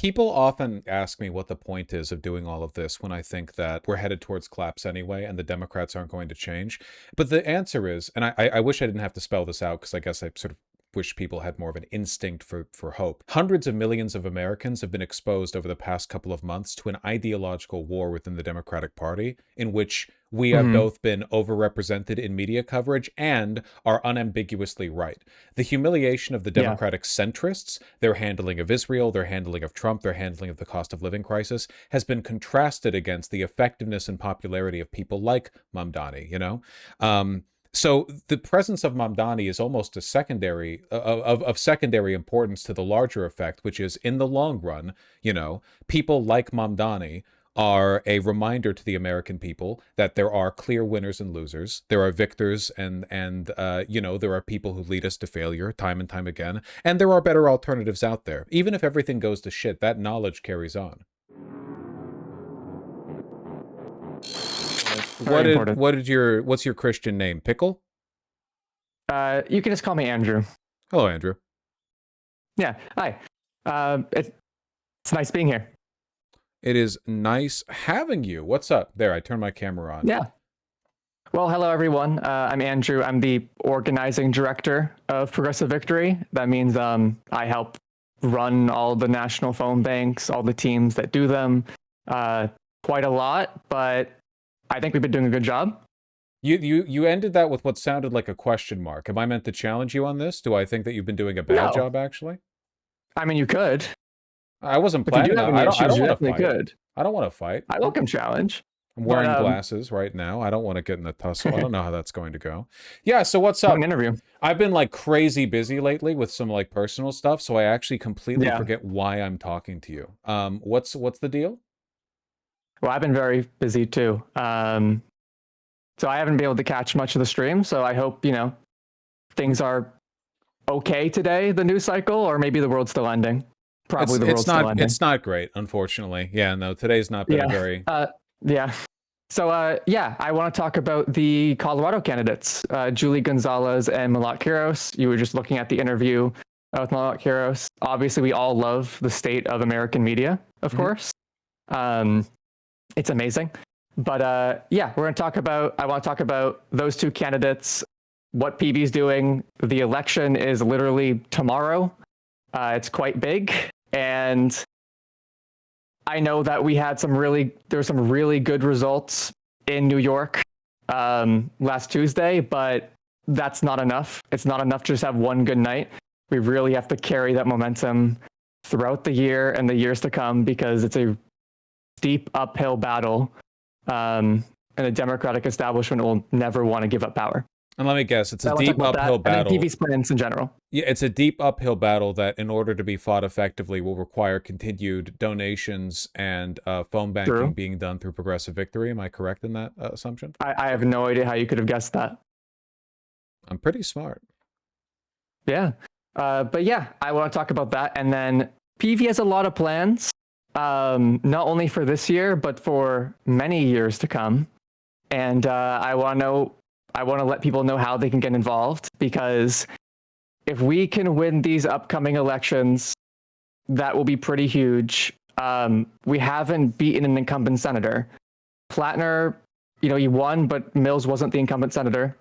People often ask me what the point is of doing all of this when I think that we're headed towards collapse anyway and the Democrats aren't going to change. But the answer is, and I wish I didn't have to spell this out because I guess I sort of wish people had more of an instinct for hope. Hundreds of millions of Americans have been exposed over the past couple of months to an ideological war within the Democratic Party in which we have both been overrepresented in media coverage and are unambiguously right. The humiliation of the Democratic centrists, their handling of Israel, their handling of Trump, their handling of the cost of living crisis, has been contrasted against the effectiveness and popularity of people like Mamdani, you know? So the presence of Mamdani is almost a secondary of secondary importance to the larger effect, which is in the long run, you know, people like Mamdani are a reminder to the American people that there are clear winners and losers. There are victors and you know, there are people who lead us to failure time and time again. And there are better alternatives out there. Even if everything goes to shit, that knowledge carries on. What's your Christian name? Pickle? You can just call me Andrew. Hello, Andrew. Yeah. Hi. It's nice being here. It is nice having you. What's up? There, I turned my camera on. Yeah. Well, hello, everyone. I'm Andrew. I'm the organizing director of Progressive Victory. That means I help run all the national phone banks, all the teams that do them, quite a lot, but I think we've been doing a good job. You ended that with what sounded like a question mark. Am I meant to challenge you on this? Do I think that you've been doing a bad job, actually? I mean, you could. I wasn't planning on. I don't want to fight. Could. I don't want to fight. I welcome challenge. I'm wearing glasses right now. I don't want to get in a tussle. I don't know how that's going to go. Yeah, so what's up? An interview. I've been like crazy busy lately with some like personal stuff, so I actually completely forget why I'm talking to you. What's the deal? Well, I've been very busy too. So I haven't been able to catch much of the stream. So I hope, you know, things are okay today, the news cycle, or maybe the world's still ending. Probably the world's still ending. It's not great, unfortunately. Yeah, no, today's not been a very... yeah. So, I want to talk about the Colorado candidates, Julie Gonzalez and Malat Quiros. You were just looking at the interview with Malat Quiros. Obviously, we all love the state of American media, of course. It's amazing. But I want to talk about those two candidates, what PV's doing. The election is literally tomorrow. It's quite big. And I know that there were some really good results in New York last Tuesday, but that's not enough. It's not enough to just have one good night. We really have to carry that momentum throughout the year and the years to come because it's a steep uphill battle. And the Democratic establishment will never want to give up power. And let me guess, it's a deep uphill battle. And PV's plans in general. Yeah, it's a deep uphill battle that, in order to be fought effectively, will require continued donations and phone banking being done through Progressive Victory. Am I correct in that assumption? I have no idea how you could have guessed that. I'm pretty smart. Yeah. But yeah, I want to talk about that. And then PV has a lot of plans, not only for this year, but for many years to come. And I want to let people know how they can get involved, because if we can win these upcoming elections, that will be pretty huge. We haven't beaten an incumbent senator. Plattner, he won, but Mills wasn't the incumbent senator.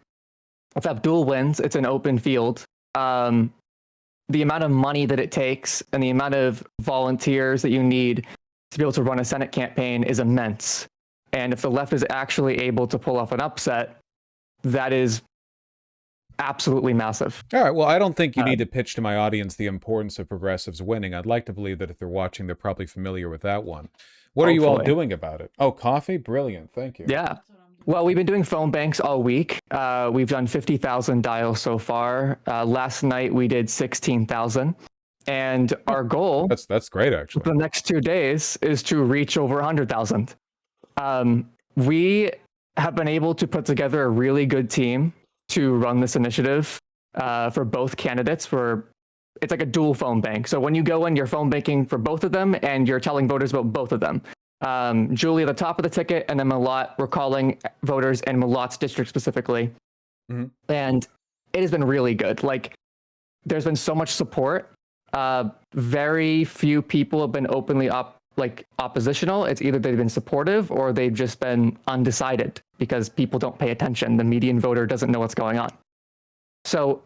If Abdul wins, it's an open field. The amount of money that it takes and the amount of volunteers that you need to be able to run a Senate campaign is immense. And if the left is actually able to pull off an upset, that is absolutely massive. All right. Well, I don't think you need to pitch to my audience the importance of progressives winning. I'd like to believe that if they're watching, they're probably familiar with that one. What are you all doing about it? Oh, coffee? Brilliant. Thank you. Yeah. Well, we've been doing phone banks all week. We've done 50,000 dials so far. Last night we did 16,000. And our goal... That's great, actually. For the next 2 days is to reach over 100,000. We have been able to put together a really good team to run this initiative for both candidates. It's like a dual phone bank. So when you go in, you're phone banking for both of them and you're telling voters about both of them. Julie at the top of the ticket, and then Malat, we're calling voters in Malat's district specifically. Mm-hmm. And it has been really good. Like, there's been so much support Very few people have been openly oppositional. It's either they've been supportive or they've just been undecided because people don't pay attention. The median voter doesn't know what's going on. So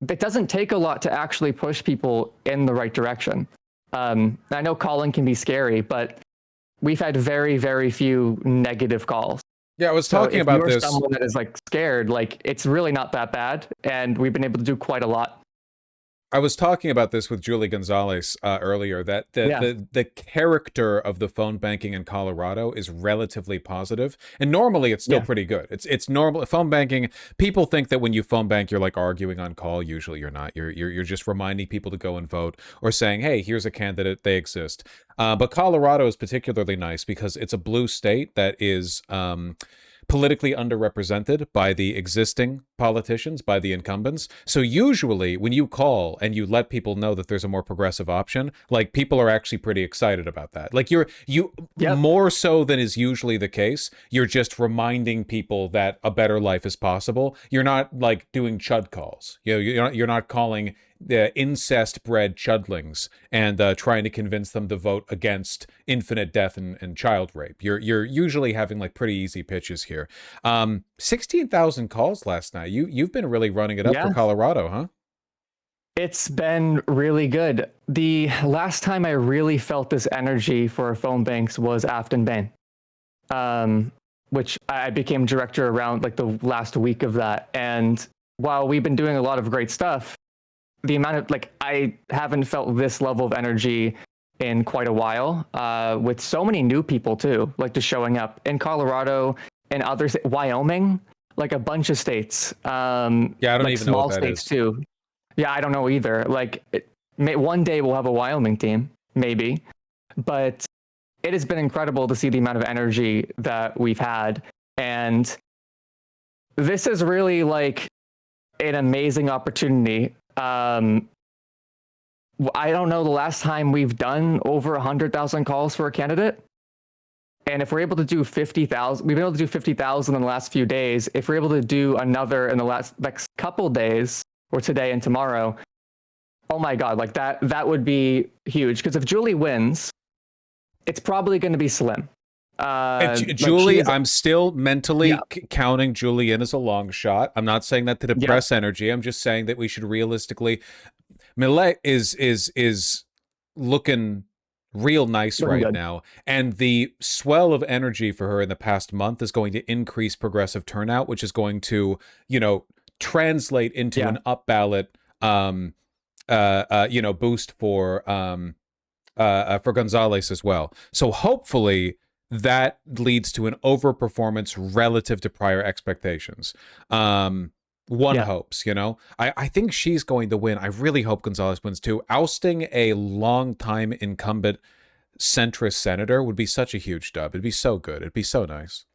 it doesn't take a lot to actually push people in the right direction. I know calling can be scary, but we've had very, very few negative calls. Yeah, I was So talking if about you're this. someone that is like scared, like it's really not that bad, and we've been able to do quite a lot. I was talking about this with Julie Gonzalez earlier, that Yeah, the character of the phone banking in Colorado is relatively positive, and normally it's still yeah, pretty good. It's normal phone banking. People think that when you phone bank, you're like arguing on call. Usually, you're not. You're just reminding people to go and vote, or saying, "Hey, here's a candidate. They exist." But Colorado is particularly nice because it's a blue state that is politically underrepresented by the existing politicians, by the incumbents. So usually when you call and you let people know that there's a more progressive option, like people are actually pretty excited about that. Like you yep, more so than is usually the case, you're just reminding people that a better life is possible. You're not like doing chud calls. You know, you're not calling the incest bred chudlings and trying to convince them to vote against infinite death and child rape. You're usually having like pretty easy pitches here. 16,000 calls last night. You've been really running it up for yeah. Colorado, huh? It's been really good. The last time I really felt this energy for phone banks was Afton Bain, which I became director around like the last week of that. And while we've been doing a lot of great stuff, the amount of like I haven't felt this level of energy in quite a while. With so many new people too, like just showing up in Colorado and other Wyoming, like a bunch of states, Yeah, I don't like even know what small that states is. too. Yeah, I don't know either. Like one day we'll have a Wyoming team, maybe, but it has been incredible to see the amount of energy that we've had, and this is really like an amazing opportunity. I don't know the last time we've done over 100,000 calls for a candidate. And if we're able to do 50,000, we've been able to do 50,000 in the last few days. If we're able to do another in the next couple days, or today and tomorrow, oh my God, like that would be huge. Because if Julie wins, it's probably going to be slim. Like Julie, I'm still yeah, mentally counting Julie in as a long shot. I'm not saying that to yeah, depress energy. I'm just saying that we should realistically. Millet is looking real nice looking right good. now, and the swell of energy for her in the past month is going to increase progressive turnout, which is going to, translate into Yeah, an up ballot, boost for Gonzalez as well. So hopefully that leads to an overperformance relative to prior expectations. One yeah. hopes, I think she's going to win. I really hope Gonzalez wins too. Ousting a longtime incumbent centrist senator would be such a huge dub. It'd be so good. It'd be so nice.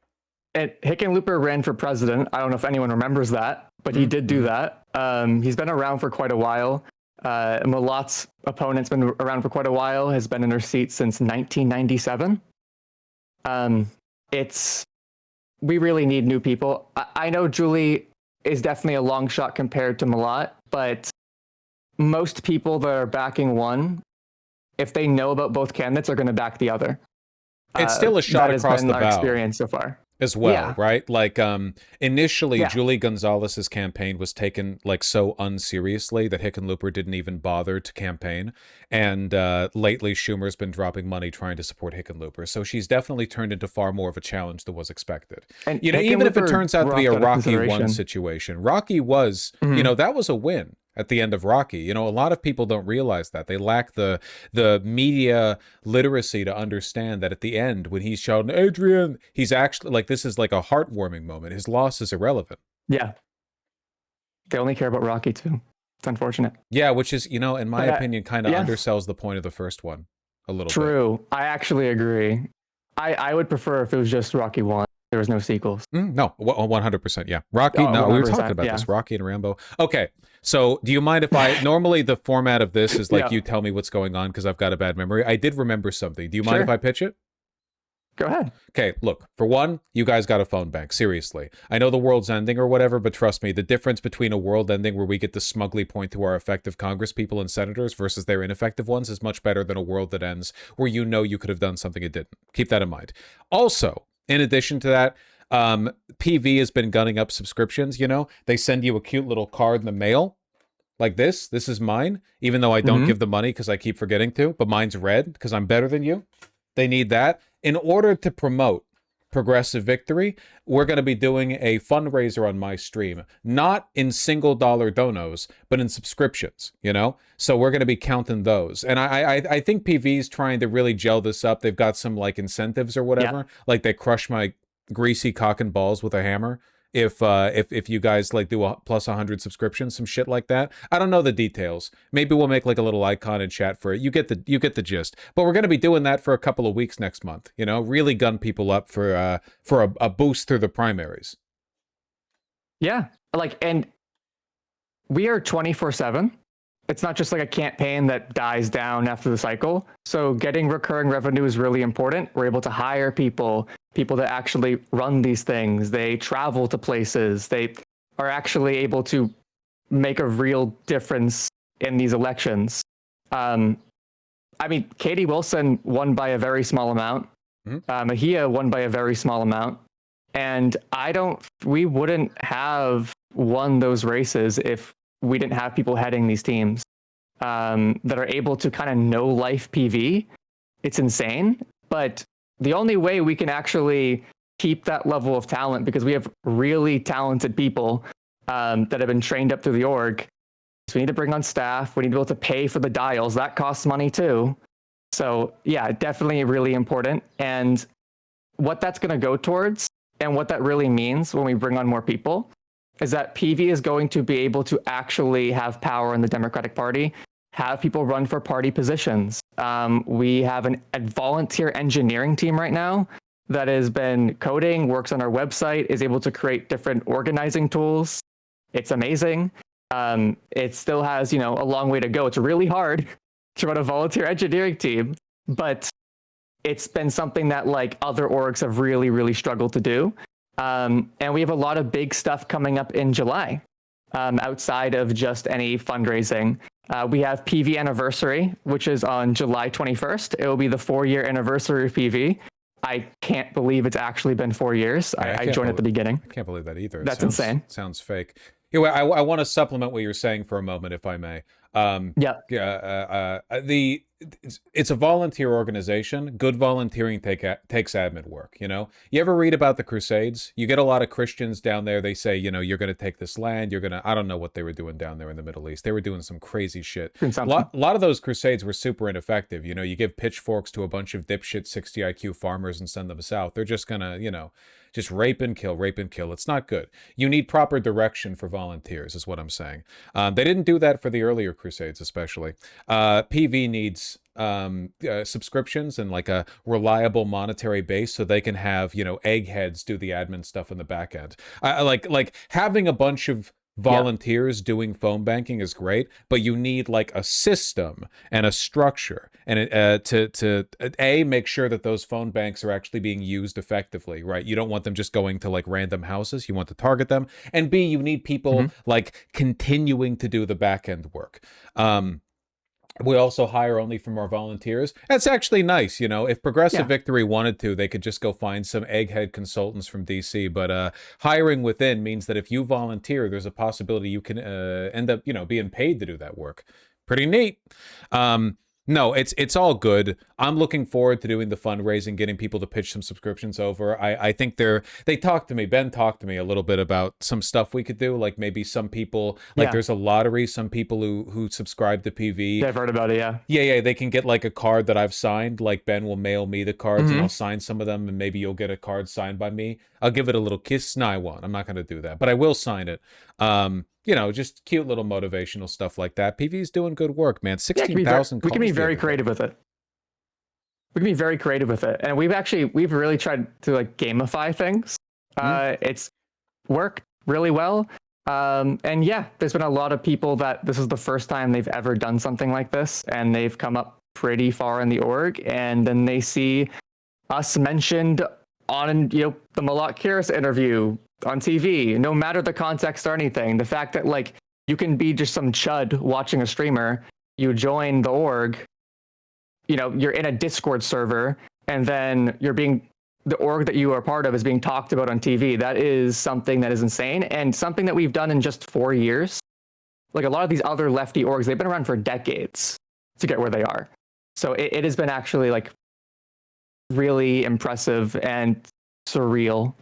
And Hickenlooper ran for president. I don't know if anyone remembers that, but he did do Mm-hmm. that. He's been around for quite a while. Malat's opponent's been around for quite a while, has been in her seat since 1997. It's we really need new people. I know Julie is definitely a long shot compared to Malat, but most people that are backing one, if they know about both candidates, are going to back the other. It's still a shot That has across been the our bow experience so far. as well, Yeah, right? Like initially yeah, Julie Gonzalez's campaign was taken like so unseriously that Hickenlooper didn't even bother to campaign. And lately Schumer's been dropping money trying to support Hickenlooper. So she's definitely turned into far more of a challenge than was expected. and Even if it Hickenlooper turns out to be a dropped out of Rocky one consideration. situation, Rocky was, Mhm. that was a win at the end of Rocky. A lot of people don't realize that. They lack the media literacy to understand that at the end when he's shouting, Adrian, he's actually like, this is like a heartwarming moment. His loss is irrelevant. Yeah, they only care about Rocky too. It's unfortunate. Yeah, which is, in my But opinion, kind of yeah, undersells the point of the first one a little bit. true. I actually agree. I would prefer if it was just Rocky One. There was no sequels. No, 100%. Yeah. Rocky. Oh, No, we were talking 100%. about Yeah. this. Rocky and Rambo. Okay. So do you mind if normally the format of this is like Yeah. you tell me what's going on because I've got a bad memory. I did remember something. Do you mind if Sure. I pitch it? Go ahead. Okay, look, for one, you guys got a phone bank. Seriously. I know the world's ending or whatever, but trust me, the difference between a world ending where we get to smugly point to our effective Congress people and senators versus their ineffective ones is much better than a world that ends where you know you could have done something it didn't. Keep that in mind. Also, in addition to that, PV has been gunning up subscriptions, you know? They send you a cute little card in the mail like this. This is mine, even though I don't Mm-hmm. give the money because I keep forgetting to, but mine's red because I'm better than you. They need that. In order to promote progressive victory, we're going to be doing a fundraiser on my stream, not in single dollar donos, but in subscriptions, you know? So we're going to be counting those. And I think PV's trying to really gel this up. They've got some like incentives or Yeah. whatever. Like they crush my greasy cock and balls with a hammer if you guys like do a plus 100 subscriptions, some shit like that. I don't know the details. Maybe we'll make like a little icon in chat for it. You get the gist. But we're going to be doing that for a couple of weeks next month, you know? Really gun people up for a boost through the primaries. Yeah. Like, and we are 24/7. It's not just like a campaign that dies down after the cycle. So getting recurring revenue is really important. We're able to hire people that actually run these things. They travel to places. They are actually able to make a real difference in these elections. I mean, Katie Wilson won by a very small amount. Mahia won by a very small amount. And we wouldn't have won those races if we didn't have people heading these teams that are able to kind of know life PV. It's insane. But the only way we can actually keep that level of talent, because we have really talented people that have been trained up through the org, so we need to bring on staff. We need to be able to pay for the dials. That costs money too. So yeah, definitely really important. And what that's going to go towards and what that really means when we bring on more people is that PV is going to be able to actually have power in the Democratic Party, have people run for party positions. We have a volunteer engineering team right now that has been coding, works on our website, is able to create different organizing tools. It's amazing. It still has, a long way to go. It's really hard to run a volunteer engineering team, but it's been something that like other orgs have really, really struggled to do. And we have a lot of big stuff coming up in July outside of just any fundraising. We have PV Anniversary, which is on July 21st. It will be the 4-year anniversary of PV. I can't believe it's actually been 4 years. I joined at the beginning. I can't believe that either. That's insane. Sounds fake. Anyway, I want to supplement what you're saying for a moment, if I may. It's a volunteer organization. Good volunteering takes admin work, you know? You ever read about the Crusades? You get a lot of Christians down there. They say, you're going to take this land. I don't know what they were doing down there in the Middle East. They were doing some crazy shit. A lot of those Crusades were super ineffective. You give pitchforks to a bunch of dipshit 60 IQ farmers and send them south. They're just going to, just rape and kill. It's not good. You need proper direction for volunteers, is what I'm saying. They didn't do that for the earlier Crusades, especially. PV needs subscriptions and like a reliable monetary base so they can have, eggheads do the admin stuff in the back end. Like having a bunch of volunteers doing phone banking is great, but you need like a system and a structure and to make sure that those phone banks are actually being used effectively, right? You don't want them just going to like random houses. You want to target them. And B, you need people like continuing to do the back end work. We also hire only from our volunteers. That's actually nice, If Progressive Victory wanted to, they could just go find some egghead consultants from DC. But hiring within means that if you volunteer, there's a possibility you can end up, being paid to do that work. Pretty neat. No, it's all good. I'm looking forward to doing the fundraising, getting people to pitch some subscriptions over. I think they talked to me. Ben talked to me a little bit about some stuff we could do. Like maybe some people, there's a lottery. Some people who subscribe to PV. Yeah, I've heard about it. Yeah. Yeah. They can get like a card that I've signed. Like Ben will mail me the cards and I'll sign some of them, and maybe you'll get a card signed by me. I'll give it a little kiss. No, I won't. I'm not going to do that, but I will sign it. Just cute little motivational stuff like that. PV's doing good work, man. 16,000. We can be very creative with it. And we've really tried to like gamify things. It's worked really well. And yeah, there's been a lot of people that this is the first time they've ever done something like this, and they've come up pretty far in the org, and then they see us mentioned on the Malak Kiris interview on TV, no matter the context or anything. The fact that like you can be just some chud watching a streamer, you join the org, you're in a Discord server, and then the org that you are part of is being talked about on TV. That is something that is insane, and something that we've done in just 4 years. Like a lot of these other lefty orgs, they've been around for decades to get where they are. So it has been actually like really impressive and surreal.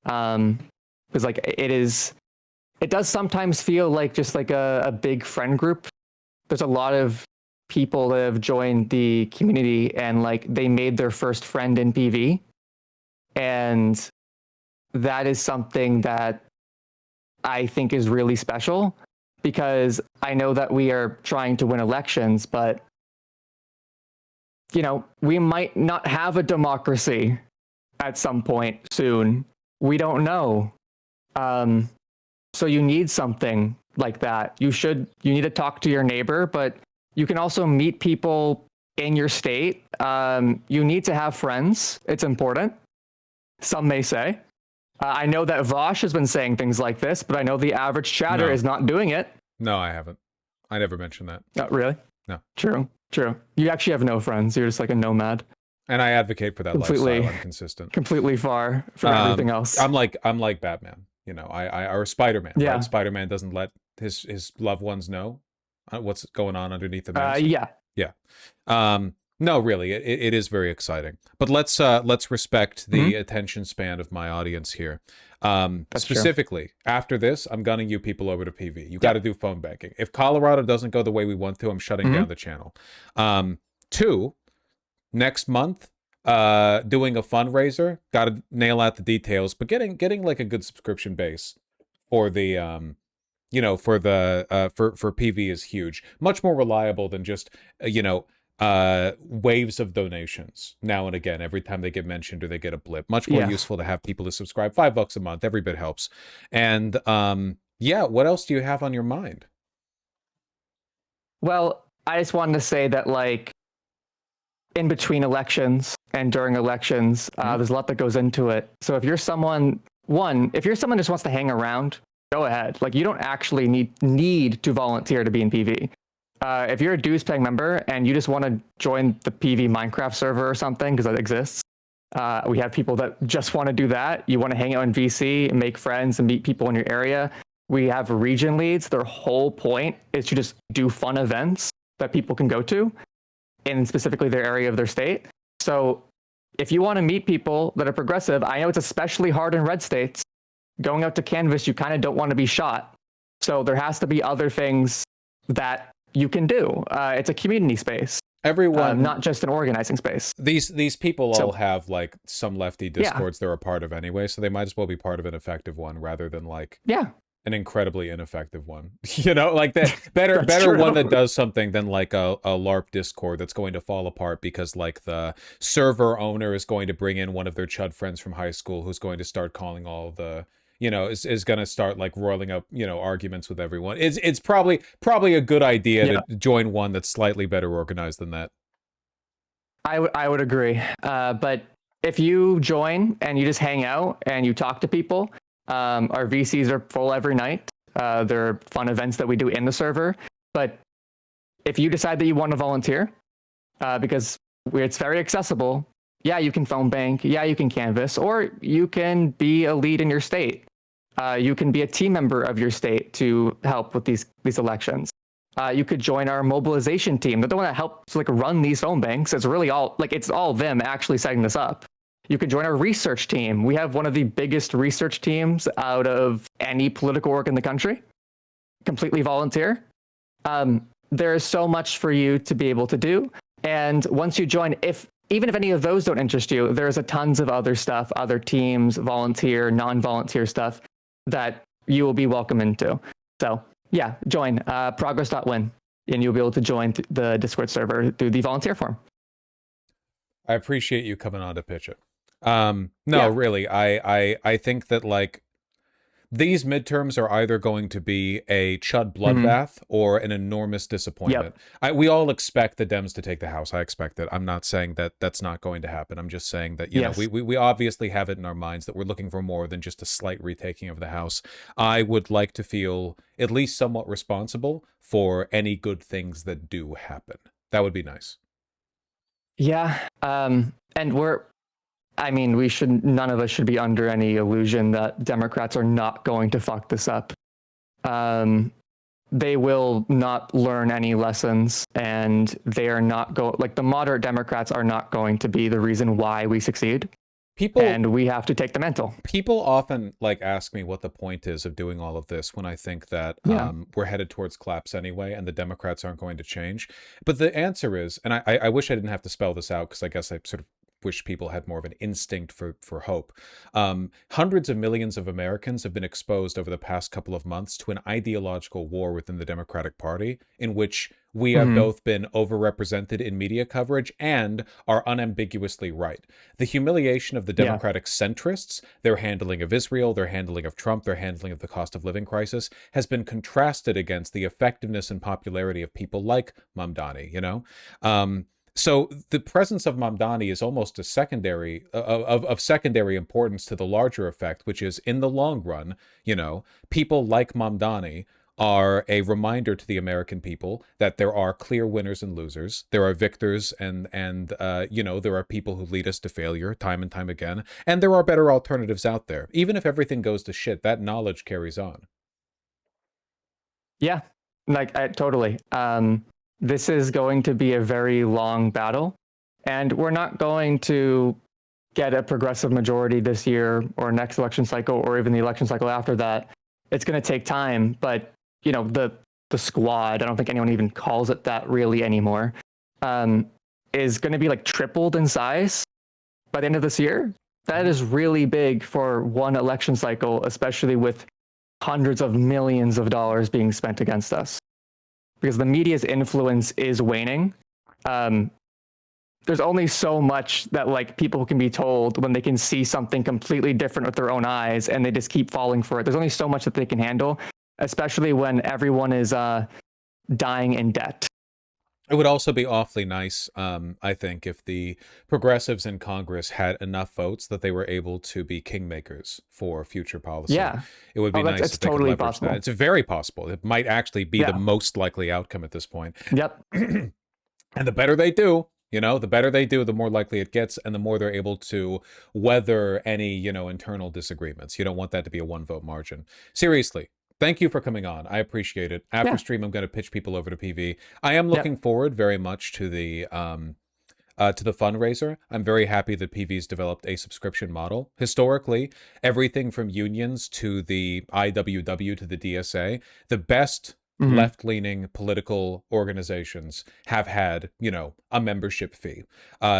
Because like it does sometimes feel like just like a big friend group. There's a lot of people that have joined the community and like they made their first friend in PV. And that is something that I think is really special, because I know that we are trying to win elections, but we might not have a democracy at some point soon. We don't know. So you need something like that. You need to talk to your neighbor, but you can also meet people in your state. You need to have friends. It's important. Some may say. I know that Vaush has been saying things like this, but I know the average chatter is not doing it. No, I haven't. I never mentioned that. Oh, really? No. True. You actually have no friends. You're just like a nomad. And I advocate for that lifestyle. I'm consistent. Completely far from everything else. I'm like Batman. Or Spider-Man. Yeah. Right? Spider-Man doesn't let his loved ones know what's going on underneath the mask. Yeah. No, really, it is very exciting. But let's respect the attention span of my audience here. Specifically, after this, I'm gunning you people over to PV. You got to do phone banking. If Colorado doesn't go the way we want to, I'm shutting down the channel. 2, next month, doing a fundraiser. Got to nail out the details, but getting like a good subscription base for the for PV is huge. Much more reliable than just waves of donations now and again every time they get mentioned or they get a blip. Much more useful to have people to subscribe. $5 a month, every bit helps. And what else do you have on your mind? Well, I just wanted to say that like in between elections and during elections, there's a lot that goes into it. So if you're someone who just wants to hang around, go ahead. Like you don't actually need to volunteer to be in PV. If you're a dues paying member and you just want to join the PV Minecraft server or something, because that exists, we have people that just want to do that. You want to hang out in VC and make friends and meet people in your area. We have region leads. Their whole point is to just do fun events that people can go to in specifically their area of their state. So if you want to meet people that are progressive, I know it's especially hard in red states. Going out to canvas, you kind of don't want to be shot. So there has to be other things that you can do. It's a community space. Everyone, not just an organizing space. These people all have like some lefty discords they're a part of anyway, so they might as well be part of an effective one rather than like an incredibly ineffective one. Like that better one that does something than like a LARP Discord that's going to fall apart because like the server owner is going to bring in one of their chud friends from high school who's going to start calling all the is going to start like roiling up, arguments with everyone. It's probably a good idea to join one that's slightly better organized than that. I would agree. But if you join and you just hang out and you talk to people, our VCs are full every night. There are fun events that we do in the server. But if you decide that you want to volunteer, because it's very accessible, you can phone bank, you can canvas, or you can be a lead in your state. You can be a team member of your state to help with these elections. You could join our mobilization team. They're the one that helps like run these phone banks. It's really it's all them actually setting this up. You could join our research team. We have one of the biggest research teams out of any political org in the country. Completely volunteer. There is so much for you to be able to do. And once you join, even if any of those don't interest you, there's a tons of other stuff, other teams, volunteer, non-volunteer stuff that you will be welcome into. So join progress.win, and you'll be able to join the Discord server through the volunteer form. I appreciate you coming on to pitch it. Really, I think that like These midterms are either going to be a chud Mhm. bloodbath or an enormous disappointment. Yep. We all expect the Dems to take the House. I expect it. I'm not saying that that's not going to happen. I'm just saying that, Yes. we obviously have it in our minds that we're looking for more than just a slight retaking of the House. I would like to feel at least somewhat responsible for any good things that do happen. That would be nice. Yeah. And I mean, none of us should be under any illusion that Democrats are not going to fuck this up. They will not learn any lessons, and they are not like the moderate Democrats are not going to be the reason why we succeed. People And we have to take the mental. people often ask me what the point is of doing all of this when I think that Yeah. we're headed towards collapse anyway and the Democrats aren't going to change. But the answer is, and I wish I didn't have to spell this out because I guess I sort of wish people had more of an instinct for hope. Hundreds of millions of Americans have been exposed over the past couple of months to an ideological war within the Democratic Party in which we have Mm-hmm. both been overrepresented in media coverage and are unambiguously right. The humiliation of the Yeah. Democratic centrists, their handling of Israel, their handling of Trump, their handling of the cost of living crisis, has been contrasted against the effectiveness and popularity of people like Mamdani. So the presence of Mamdani is almost a secondary of secondary importance to the larger effect, which is in the long run, people like Mamdani are a reminder to the American people that there are clear winners and losers. There are victors and there are people who lead us to failure time and time again. And there are better alternatives out there. Even if everything goes to shit, that knowledge carries on. Yeah. Like totally. This is going to be a very long battle, and we're not going to get a progressive majority this year or next election cycle or even the election cycle after that. It's going to take time, but the squad, I don't think anyone even calls it that really anymore, is going to be like tripled in size by the end of this year. That is really big for one election cycle, especially with hundreds of millions of dollars being spent against us, because the media's influence is waning. There's only so much that like people can be told when they can see something completely different with their own eyes, and they just keep falling for it. There's only so much that they can handle, especially when everyone is dying in debt. It would also be awfully nice, I think, if the progressives in Congress had enough votes that they were able to be kingmakers for future policy. Yeah. It would be nice It's if they could totally leverage possible. that. It's very possible. It might actually be the most likely outcome at this point. Yep. And the better they do, the better they do, the more likely it gets, and the more they're able to weather any, internal disagreements. You don't want that to be a one vote margin. Seriously. Thank you for coming on. I appreciate it. After stream, I'm going to pitch people over to PV. I am looking forward very much to the fundraiser. I'm very happy that PV's developed a subscription model. Historically, everything from unions to the IWW to the DSA, the best left-leaning political organizations have had, a membership fee.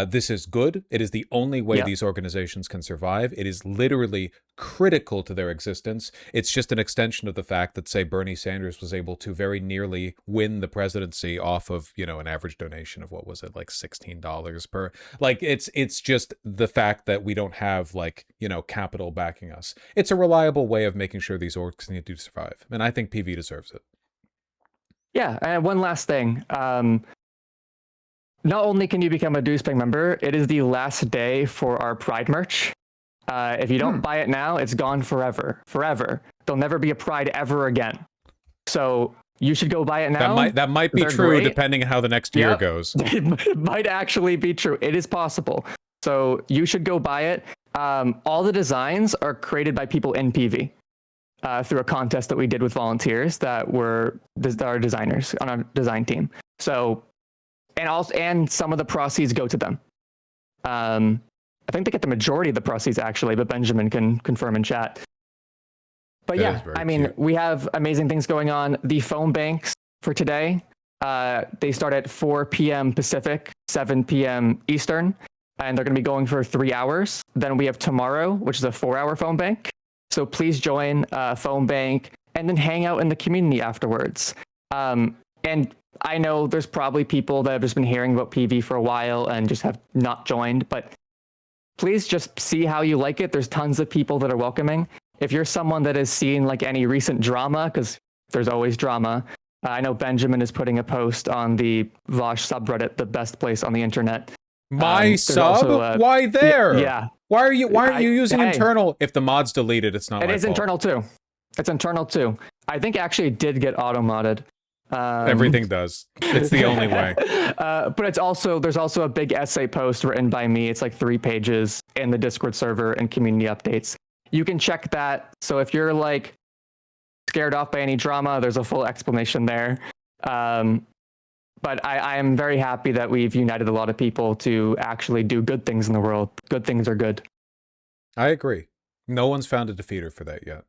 This is good. It is the only way these organizations can survive. It is literally critical to their existence. It's just an extension of the fact that, say, Bernie Sanders was able to very nearly win the presidency off of, an average donation of, what was it, like $16 per. Like, it's just the fact that we don't have, like, capital backing us. It's a reliable way of making sure these orgs need to survive. And I think PV deserves it. Yeah, and one last thing. Not only can you become a DueSpang member, it is the last day for our Pride merch. If you don't buy it now, it's gone forever. Forever. There'll never be a Pride ever again. So you should go buy it now. That might be true, depending on how the next year goes. It might actually be true. It is possible. So you should go buy it. All the designs are created by people in PV. Through a contest that we did with volunteers that were our designers on our design team. So, and some of the proceeds go to them. I think they get the majority of the proceeds actually, but Benjamin can confirm in chat. But cute. We have amazing things going on. The phone banks for today, they start at 4 p.m. Pacific, 7 p.m. Eastern, and they're going to be going for 3 hours. Then we have tomorrow, which is a 4-hour phone bank. So please join Phone Bank and then hang out in the community afterwards. And I know there's probably people that have just been hearing about PV for a while and just have not joined, but please just see how you like it. There's tons of people that are welcoming. if you're someone that has seen like any recent drama, because there's always drama. I know Benjamin is putting a post on the Vaush subreddit, the best place on the internet. My There's sub? also, Why there? yeah. Why are you using Hey. internal? If the mod's deleted, it's not It my is fault. internal too. It's internal too. I think actually it did get auto modded. Everything does. It's the only way. But there's also a big essay post written by me. It's like 3 pages in the Discord server and community updates. You can check that. So if you're like scared off by any drama, there's a full explanation there. But I am very happy that we've united a lot of people to actually do good things in the world. Good things are good. I agree. No one's found a defeater for that yet.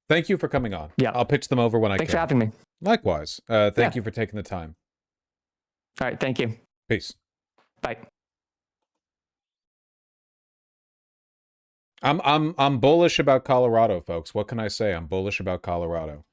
Thank you for coming on. Yeah. I'll pitch them over when I can. Thanks for having me. Likewise. Thank you for taking the time. All right. Thank you. Peace. Bye. I'm bullish about Colorado, folks. What can I say? I'm bullish about Colorado.